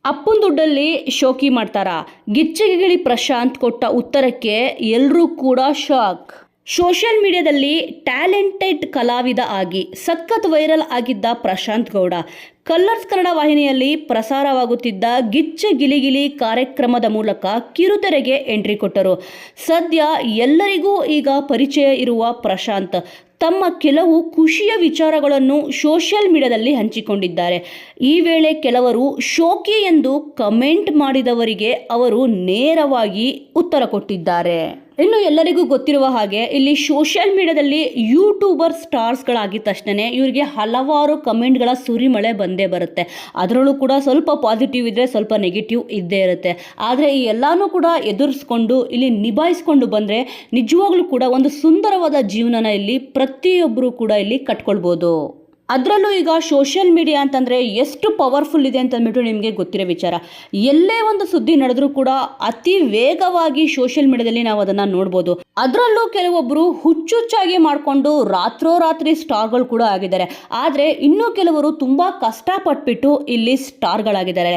ಅಪ್ಪನ ದುಡ್ಡಲ್ಲಿ ಶೋಕಿ ಮಾಡ್ತಾರಾ? ಗಿಚ್ಚಗಿಳಿ ಪ್ರಶಾಂತ್ ಕೊಟ್ಟ ಉತ್ತರಕ್ಕೆ ಎಲ್ಲರೂ ಕೂಡ ಶಾಕ್. ಸೋಷಿಯಲ್ ಮೀಡಿಯಾದಲ್ಲಿ ಟ್ಯಾಲೆಂಟೆಡ್ ಕಲಾವಿದ ಆಗಿ ಸಖತ್ ವೈರಲ್ ಆಗಿದ್ದ ಪ್ರಶಾಂತ್ ಗೌಡ ಕಲರ್ಸ್ ಕನ್ನಡ ವಾಹಿನಿಯಲ್ಲಿ ಪ್ರಸಾರವಾಗುತ್ತಿದ್ದ ಗಿಚ್ಚ ಗಿಲಿಗಿಲಿ ಕಾರ್ಯಕ್ರಮದ ಮೂಲಕ ಕಿರುತೆರೆಗೆ ಎಂಟ್ರಿ ಕೊಟ್ಟರು. ಸದ್ಯ ಎಲ್ಲರಿಗೂ ಈಗ ಪರಿಚಯ ಇರುವ ಪ್ರಶಾಂತ್ ತಮ್ಮ ಕೆಲವು ಖುಷಿಯ ವಿಚಾರಗಳನ್ನು ಸೋಷಿಯಲ್ ಮೀಡಿಯಾದಲ್ಲಿ ಹಂಚಿಕೊಂಡಿದ್ದಾರೆ. ಈ ವೇಳೆ ಕೆಲವರು ಶೋಕಿ ಎಂದು ಕಮೆಂಟ್ ಮಾಡಿದವರಿಗೆ ಅವರು ನೇರವಾಗಿ ಉತ್ತರ ಕೊಟ್ಟಿದ್ದಾರೆ. ಇನ್ನು ಎಲ್ಲರಿಗೂ ಗೊತ್ತಿರುವ ಹಾಗೆ ಇಲ್ಲಿ ಸೋಷಿಯಲ್ ಮೀಡಿಯಾದಲ್ಲಿ ಯೂಟ್ಯೂಬರ್ ಸ್ಟಾರ್ಸ್ಗಳಾಗಿದ್ದ ತಕ್ಷಣ ಇವರಿಗೆ ಹಲವಾರು ಕಮೆಂಟ್ಗಳ ಸುರಿಮಳೆ ಬಂದೇ ಬರುತ್ತೆ. ಅದರಲ್ಲೂ ಕೂಡ ಸ್ವಲ್ಪ ಪಾಸಿಟಿವ್ ಇದ್ದರೆ ಸ್ವಲ್ಪ ನೆಗೆಟಿವ್ ಇದ್ದೇ ಇರುತ್ತೆ. ಆದರೆ ಈ ಎಲ್ಲನೂ ಕೂಡ ಎದುರಿಸ್ಕೊಂಡು ಇಲ್ಲಿ ನಿಭಾಯಿಸ್ಕೊಂಡು ಬಂದರೆ ನಿಜವಾಗ್ಲೂ ಕೂಡ ಒಂದು ಸುಂದರವಾದ ಜೀವನನ ಇಲ್ಲಿ ಪ್ರತಿಯೊಬ್ಬರು ಕೂಡ ಇಲ್ಲಿ ಕಟ್ಕೊಳ್ಬೋದು. ಅದರಲ್ಲೂ ಈಗ ಸೋಷಿಯಲ್ ಮೀಡಿಯಾ ಅಂತಂದರೆ ಎಷ್ಟು ಪವರ್ಫುಲ್ ಇದೆ ಅಂತಂದ್ಬಿಟ್ಟು ನಿಮಗೆ ಗೊತ್ತಿರೋ ವಿಚಾರ. ಎಲ್ಲೇ ಒಂದು ಸುದ್ದಿ ನಡೆದ್ರೂ ಕೂಡ ಅತಿ ವೇಗವಾಗಿ ಸೋಷಿಯಲ್ ಮೀಡಿಯಾದಲ್ಲಿ ನಾವು ಅದನ್ನು ನೋಡ್ಬೋದು. ಅದರಲ್ಲೂ ಕೆಲವೊಬ್ಬರು ಹುಚ್ಚುಚ್ಚಾಗಿ ಮಾಡಿಕೊಂಡು ರಾತ್ರೋರಾತ್ರಿ ಸ್ಟಾರ್ಗಳು ಕೂಡ ಆಗಿದ್ದಾರೆ. ಆದರೆ ಇನ್ನೂ ಕೆಲವರು ತುಂಬ ಕಷ್ಟಪಟ್ಬಿಟ್ಟು ಇಲ್ಲಿ ಸ್ಟಾರ್ಗಳಾಗಿದ್ದಾರೆ.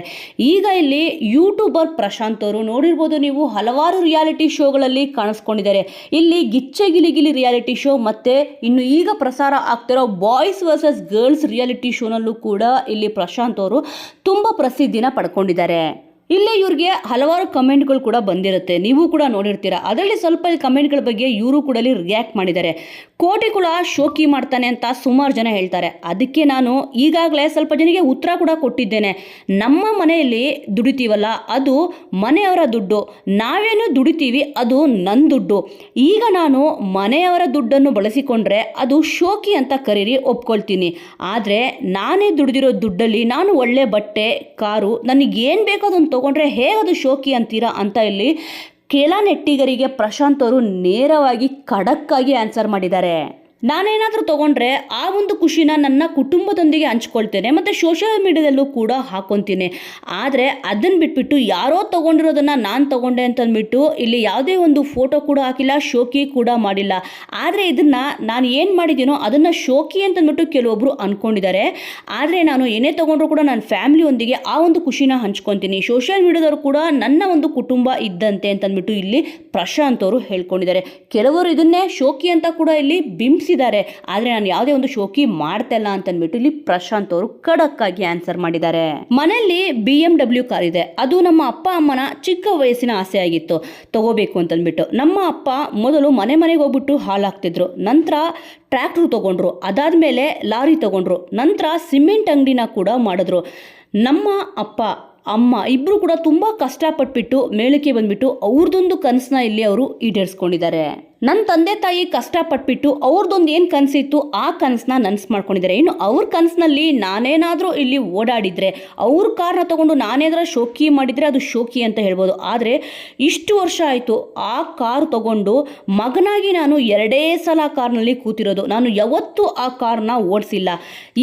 ಈಗ ಇಲ್ಲಿ ಯೂಟ್ಯೂಬರ್ ಪ್ರಶಾಂತ್ ಅವರು ನೋಡಿರ್ಬೋದು ನೀವು, ಹಲವಾರು ರಿಯಾಲಿಟಿ ಶೋಗಳಲ್ಲಿ ಕಾಣಿಸ್ಕೊಂಡಿದ್ದಾರೆ. ಇಲ್ಲಿ ಗಿಚ್ಚೆ ಗಿಲಿಗಿಲಿ ರಿಯಾಲಿಟಿ ಶೋ ಮತ್ತು ಇನ್ನು ಈಗ ಪ್ರಸಾರ ಆಗ್ತಿರೋ ಬಾಯ್ಸ್ ವರ್ಸಸ್ ಗರ್ಲ್ಸ್ ರಿಯಾಲಿಟಿ ಶೋನಲ್ಲೂ ಕೂಡ ಇಲ್ಲಿ ಪ್ರಶಾಂತ್ ಅವರು ತುಂಬ ಪ್ರಸಿದ್ಧಿನ ಪಡ್ಕೊಂಡಿದ್ದಾರೆ. ಇಲ್ಲೇ ಇವ್ರಿಗೆ ಹಲವಾರು ಕಮೆಂಟ್ಗಳು ಕೂಡ ಬಂದಿರುತ್ತೆ, ನೀವು ಕೂಡ ನೋಡಿರ್ತೀರ. ಅದರಲ್ಲಿ ಸ್ವಲ್ಪ ಕಮೆಂಟ್ಗಳ ಬಗ್ಗೆ ಇವರು ಕೂಡ ರಿಯಾಕ್ಟ್ ಮಾಡಿದ್ದಾರೆ. ಕೋಟಿ ಕೂಡ ಶೋಕಿ ಮಾಡ್ತಾನೆ ಅಂತ ಸುಮಾರು ಜನ ಹೇಳ್ತಾರೆ. ಅದಕ್ಕೆ ನಾನು ಈಗಾಗಲೇ ಸ್ವಲ್ಪ ಜನಕ್ಕೆ ಉತ್ತರ ಕೂಡ ಕೊಟ್ಟಿದ್ದೇನೆ. ನಮ್ಮ ಮನೆಯಲ್ಲಿ ದುಡಿತೀವಲ್ಲ ಅದು ಮನೆಯವರ ದುಡ್ಡು, ನಾವೇನು ದುಡಿತೀವಿ ಅದು ನನ್ನ ದುಡ್ಡು. ಈಗ ನಾನು ಮನೆಯವರ ದುಡ್ಡನ್ನು ಬಳಸಿಕೊಂಡ್ರೆ ಅದು ಶೋಕಿ ಅಂತ ಕರೀರಿ, ಒಪ್ಕೊಳ್ತೀನಿ. ಆದರೆ ನಾನೇ ದುಡಿದಿರೋ ದುಡ್ಡಲ್ಲಿ ನಾನು ಒಳ್ಳೆ ಬಟ್ಟೆ, ಕಾರು, ನನಗೇನು ಬೇಕೋ ಅದನ್ನು ತಗೊಂಡ್ರೆ ಹೇಗದು ಶೋಕಿ ಅಂತೀರಾ ಅಂತ ಇಲ್ಲಿ ಕೆಲ ನೆಟ್ಟಿಗರಿಗೆ ಪ್ರಶಾಂತ್ ಅವರು ನೇರವಾಗಿ ಖಡಕ್ಕಾಗಿ ಆನ್ಸರ್ ಮಾಡಿದ್ದಾರೆ. ನಾನೇನಾದರೂ ತೊಗೊಂಡ್ರೆ ಆ ಒಂದು ಖುಷಿನ ನನ್ನ ಕುಟುಂಬದೊಂದಿಗೆ ಹಂಚ್ಕೊಳ್ತೇನೆ ಮತ್ತು ಸೋಷಿಯಲ್ ಮೀಡಿಯಾದಲ್ಲೂ ಕೂಡ ಹಾಕ್ಕೊತೀನಿ. ಆದರೆ ಅದನ್ನು ಬಿಟ್ಬಿಟ್ಟು ಯಾರೋ ತೊಗೊಂಡಿರೋದನ್ನು ನಾನು ತೊಗೊಂಡೆ ಅಂತಂದ್ಬಿಟ್ಟು ಇಲ್ಲಿ ಯಾವುದೇ ಒಂದು ಫೋಟೋ ಕೂಡ ಹಾಕಿಲ್ಲ, ಶೋಕಿ ಕೂಡ ಮಾಡಿಲ್ಲ. ಆದರೆ ಇದನ್ನು ನಾನು ಏನು ಮಾಡಿದ್ದೀನೋ ಅದನ್ನು ಶೋಕಿ ಅಂತಂದ್ಬಿಟ್ಟು ಕೆಲವೊಬ್ಬರು ಅಂದ್ಕೊಂಡಿದ್ದಾರೆ. ಆದರೆ ನಾನು ಏನೇ ತೊಗೊಂಡ್ರು ಕೂಡ ನನ್ನ ಫ್ಯಾಮಿಲಿಯೊಂದಿಗೆ ಆ ಒಂದು ಖುಷಿನ ಹಂಚ್ಕೊತೀನಿ. ಸೋಷಿಯಲ್ ಮೀಡಿಯಾದವರು ಕೂಡ ನನ್ನ ಒಂದು ಕುಟುಂಬ ಇದ್ದಂತೆ ಅಂತಂದ್ಬಿಟ್ಟು ಇಲ್ಲಿ ಪ್ರಶಾಂತ್ ಅವರು ಹೇಳ್ಕೊಂಡಿದ್ದಾರೆ. ಕೆಲವರು ಇದನ್ನೇ ಶೋಕಿ ಅಂತ ಕೂಡ ಇಲ್ಲಿ ಬಿಂಬಿಸಿ, ಆದರೆ ನಾನು ಯಾವುದೇ ಒಂದು ಶೋಕಿ ಮಾಡ್ತಾ ಇಲ್ಲ ಅಂತಂದ್ಬಿಟ್ಟು ಇಲ್ಲಿ ಪ್ರಶಾಂತ್ ಅವರು ಖಡಕ್ಕಾಗಿ ಆನ್ಸರ್ ಮಾಡಿದ್ದಾರೆ. ಮನೆಯಲ್ಲಿ BMW ಕಾರ್ ಇದೆ. ಅದು ನಮ್ಮ ಅಪ್ಪ ಅಮ್ಮನ ಚಿಕ್ಕ ವಯಸ್ಸಿನ ಆಸೆ ಆಗಿತ್ತು ತಗೋಬೇಕು ಅಂತಂದ್ಬಿಟ್ಟು. ನಮ್ಮ ಅಪ್ಪ ಮೊದಲು ಮನೆಗೆ ಹೋಗ್ಬಿಟ್ಟು ಹಾಲು ಹಾಕ್ತಿದ್ರು, ನಂತರ ಟ್ರ್ಯಾಕ್ಟರ್ ತಗೊಂಡ್ರು, ಅದಾದ್ಮೇಲೆ ಲಾರಿ ತಗೊಂಡ್ರು, ನಂತರ ಸಿಮೆಂಟ್ ಅಂಗಡಿನ ಕೂಡ ಮಾಡಿದ್ರು. ನಮ್ಮ ಅಪ್ಪ ಅಮ್ಮ ಇಬ್ಬರು ಕೂಡ ತುಂಬ ಕಷ್ಟಪಟ್ಬಿಟ್ಟು ಮೇಲಕ್ಕೆ ಬಂದ್ಬಿಟ್ಟು ಅವ್ರದ್ದೊಂದು ಕನಸನ್ನ ಇಲ್ಲಿ ಅವರು ಈಡೇರಿಸ್ಕೊಂಡಿದ್ದಾರೆ. ನನ್ನ ತಂದೆ ತಾಯಿ ಕಷ್ಟಪಟ್ಬಿಟ್ಟು ಅವ್ರದ್ದೊಂದು ಏನು ಕನಸಿತ್ತು ಆ ಕನಸನ್ನ ನನಸು ಮಾಡ್ಕೊಂಡಿದ್ದಾರೆ. ಇನ್ನು ಅವ್ರ ಕನಸಿನಲ್ಲಿ ನಾನೇನಾದರೂ ಇಲ್ಲಿ ಓಡಾಡಿದರೆ, ಅವ್ರ ಕಾರ್ನ ತೊಗೊಂಡು ನಾನೇನಾದ್ರೂ ಶೋಕಿ ಮಾಡಿದರೆ ಅದು ಶೋಕಿ ಅಂತ ಹೇಳ್ಬೋದು. ಆದರೆ ಇಷ್ಟು ವರ್ಷ ಆಯಿತು ಆ ಕಾರು ತೊಗೊಂಡು ಮಗನಾಗಿ ನಾನು 2 ಸಲ ಕಾರ್ನಲ್ಲಿ ಕೂತಿರೋದು. ನಾನು ಯಾವತ್ತೂ ಆ ಕಾರ್ನ ಓಡಿಸಿಲ್ಲ.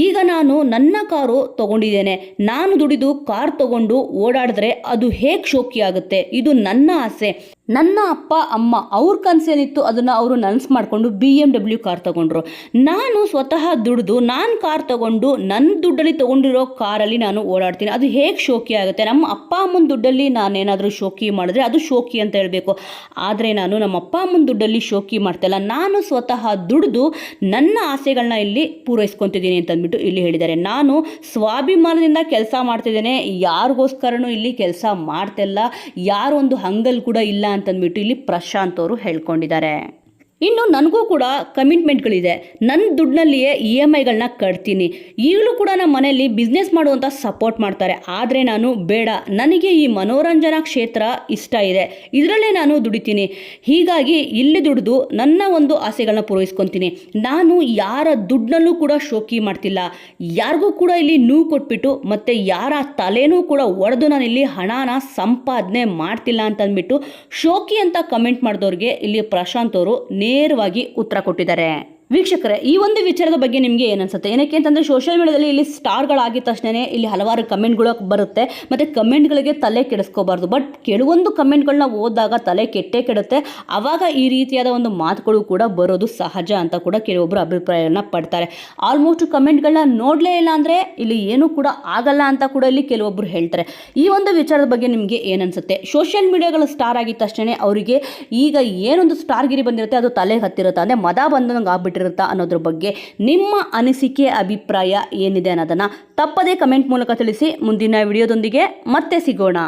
ಈಗ ನಾನು ನನ್ನ ಕಾರು ತೊಗೊಂಡಿದ್ದೇನೆ. ನಾನು ದುಡಿದು ಕಾರ್ ತೊಗೊಂಡು ಓಡಾಡಿದ್ರೆ ಅದು ಹೇಗೆ ಶೋಕಿ ಆಗುತ್ತೆ? ಇದು ನನ್ನ ಆಸೆ. ನನ್ನ ಅಪ್ಪ ಅಮ್ಮ ಅವ್ರ ಕನಸೇನಿತ್ತು ಅದನ್ನು ಅವರು ನನಸು ಮಾಡಿಕೊಂಡು BMW ಕಾರ್ ತೊಗೊಂಡ್ರು. ನಾನು ಸ್ವತಃ ದುಡಿದು ನಾನು ಕಾರ್ ತೊಗೊಂಡು ನನ್ನ ದುಡ್ಡಲ್ಲಿ ತೊಗೊಂಡಿರೋ ಕಾರಲ್ಲಿ ನಾನು ಓಡಾಡ್ತೀನಿ. ಅದು ಹೇಗೆ ಶೋಕಿ ಆಗುತ್ತೆ? ನಮ್ಮ ಅಪ್ಪ ಅಮ್ಮನ ದುಡ್ಡಲ್ಲಿ ನಾನೇನಾದರೂ ಶೋಕಿ ಮಾಡಿದ್ರೆ ಅದು ಶೋಕಿ ಅಂತ ಹೇಳಬೇಕು. ಆದರೆ ನಾನು ನಮ್ಮ ಅಪ್ಪ ಅಮ್ಮನ ದುಡ್ಡಲ್ಲಿ ಶೋಕಿ ಮಾಡ್ತಾಯಿಲ್ಲ. ನಾನು ಸ್ವತಃ ದುಡಿದು ನನ್ನ ಆಸೆಗಳನ್ನ ಇಲ್ಲಿ ಪೂರೈಸ್ಕೊತಿದ್ದೀನಿ ಅಂತಂದ್ಬಿಟ್ಟು ಇಲ್ಲಿ ಹೇಳಿದ್ದಾರೆ. ನಾನು ಸ್ವಾಭಿಮಾನದಿಂದ ಕೆಲಸ ಮಾಡ್ತಿದ್ದೇನೆ, ಯಾರಿಗೋಸ್ಕರನೂ ಇಲ್ಲಿ ಕೆಲಸ ಮಾಡ್ತಿಲ್ಲ, ಯಾರೊಂದು ಹಂಗಲ್ ಕೂಡ ಇಲ್ಲ ಅಂತಂದ್ಬಿಟ್ಟು ಇಲ್ಲಿ ಪ್ರಶಾಂತ್ ಅವರು ಹೇಳ್ಕೊಂಡಿದ್ದಾರೆ. ಇನ್ನು ನನಗೂ ಕೂಡ ಕಮಿಟ್ಮೆಂಟ್ಗಳಿದೆ. ನನ್ನ ದುಡ್ಡಿನಲ್ಲಿಯೇ EMIಗಳನ್ನ ಕಟ್ತೀನಿ. ಈಗಲೂ ಕೂಡ ನಮ್ಮ ಮನೆಯಲ್ಲಿ ಬಿಸ್ನೆಸ್ ಮಾಡುವಂಥ ಸಪೋರ್ಟ್ ಮಾಡ್ತಾರೆ. ಆದರೆ ನಾನು ಬೇಡ, ನನಗೆ ಈ ಮನೋರಂಜನಾ ಕ್ಷೇತ್ರ ಇಷ್ಟ ಇದೆ, ಇದರಲ್ಲೇ ನಾನು ದುಡಿತೀನಿ. ಹೀಗಾಗಿ ಇಲ್ಲಿ ದುಡಿದು ನನ್ನ ಒಂದು ಆಸೆಗಳನ್ನ ಪೂರೈಸ್ಕೊತೀನಿ. ನಾನು ಯಾರ ದುಡ್ಡನ್ನೂ ಕೂಡ ಶೋಕಿ ಮಾಡ್ತಿಲ್ಲ, ಯಾರಿಗೂ ಕೂಡ ಇಲ್ಲಿ ನೋವು ಕೊಟ್ಬಿಟ್ಟು ಮತ್ತು ಯಾರ ತಲೆನೂ ಕೂಡ ಒಡೆದು ನಾನು ಇಲ್ಲಿ ಹಣನ ಸಂಪಾದನೆ ಮಾಡ್ತಿಲ್ಲ ಅಂತಂದ್ಬಿಟ್ಟು ಶೋಕಿ ಅಂತ ಕಮೆಂಟ್ ಮಾಡಿದವ್ರಿಗೆ ಇಲ್ಲಿ ಪ್ರಶಾಂತ್ ಅವರು ನೇರವಾಗಿ ಉತ್ತರ ಕೊಟ್ಟಿದ್ದಾರೆ. ವೀಕ್ಷಕರೇ, ಈ ಒಂದು ವಿಚಾರದ ಬಗ್ಗೆ ನಿಮಗೆ ಏನನ್ಸುತ್ತೆ? ಏನಕ್ಕೆ ಅಂತಂದರೆ ಸೋಷಿಯಲ್ ಮೀಡಿಯಾದಲ್ಲಿ ಇಲ್ಲಿ ಸ್ಟಾರ್ಗಳಾಗಿದ್ದ ತಕ್ಷಣ ಇಲ್ಲಿ ಹಲವಾರು ಕಮೆಂಟ್ಗಳು ಬರುತ್ತೆ ಮತ್ತು ಕಮೆಂಟ್ಗಳಿಗೆ ತಲೆ ಕೆಡಿಸ್ಕೋಬಾರ್ದು. ಬಟ್ ಕೆಲವೊಂದು ಕಮೆಂಟ್ಗಳನ್ನ ಓದಿದಾಗ ತಲೆ ಕೆಟ್ಟೇ ಕೆಡುತ್ತೆ. ಆವಾಗ ಈ ರೀತಿಯಾದ ಒಂದು ಮಾತುಗಳು ಕೂಡ ಬರೋದು ಸಹಜ ಅಂತ ಕೂಡ ಕೆಲವೊಬ್ಬರು ಅಭಿಪ್ರಾಯಗಳನ್ನ ಪಡ್ತಾರೆ. ಆಲ್ಮೋಸ್ಟ್ ಕಮೆಂಟ್ಗಳನ್ನ ನೋಡಲೇ ಇಲ್ಲ ಅಂದರೆ ಇಲ್ಲಿ ಏನೂ ಕೂಡ ಆಗಲ್ಲ ಅಂತ ಕೂಡ ಇಲ್ಲಿ ಕೆಲವೊಬ್ಬರು ಹೇಳ್ತಾರೆ. ಈ ಒಂದು ವಿಚಾರದ ಬಗ್ಗೆ ನಿಮಗೆ ಏನನ್ಸುತ್ತೆ? ಸೋಷಿಯಲ್ ಮೀಡಿಯಾಗಳು ಸ್ಟಾರ್ ಆಗಿದ್ದ ತಕ್ಷಣ ಅವರಿಗೆ ಈಗ ಏನೊಂದು ಸ್ಟಾರ್ಗಿರಿ ಬಂದಿರುತ್ತೆ ಅದು ತಲೆಗೆ ಹತ್ತಿರುತ್ತೆ, ಅಂದರೆ ಮದ ಬಂದಂಗೆ ಆಗ್ಬಿಟ್ಟಿರುತ್ತೆ ಅನ್ನೋದ್ರ ಬಗ್ಗೆ ನಿಮ್ಮ ಅನಿಸಿಕೆ ಅಭಿಪ್ರಾಯ ಏನಿದೆ ಅನ್ನೋದನ್ನು ತಪ್ಪದೇ ಕಮೆಂಟ್ ಮೂಲಕ ತಿಳಿಸಿ. ಮುಂದಿನ ವಿಡಿಯೋದೊಂದಿಗೆ ಮತ್ತೆ ಸಿಗೋಣ.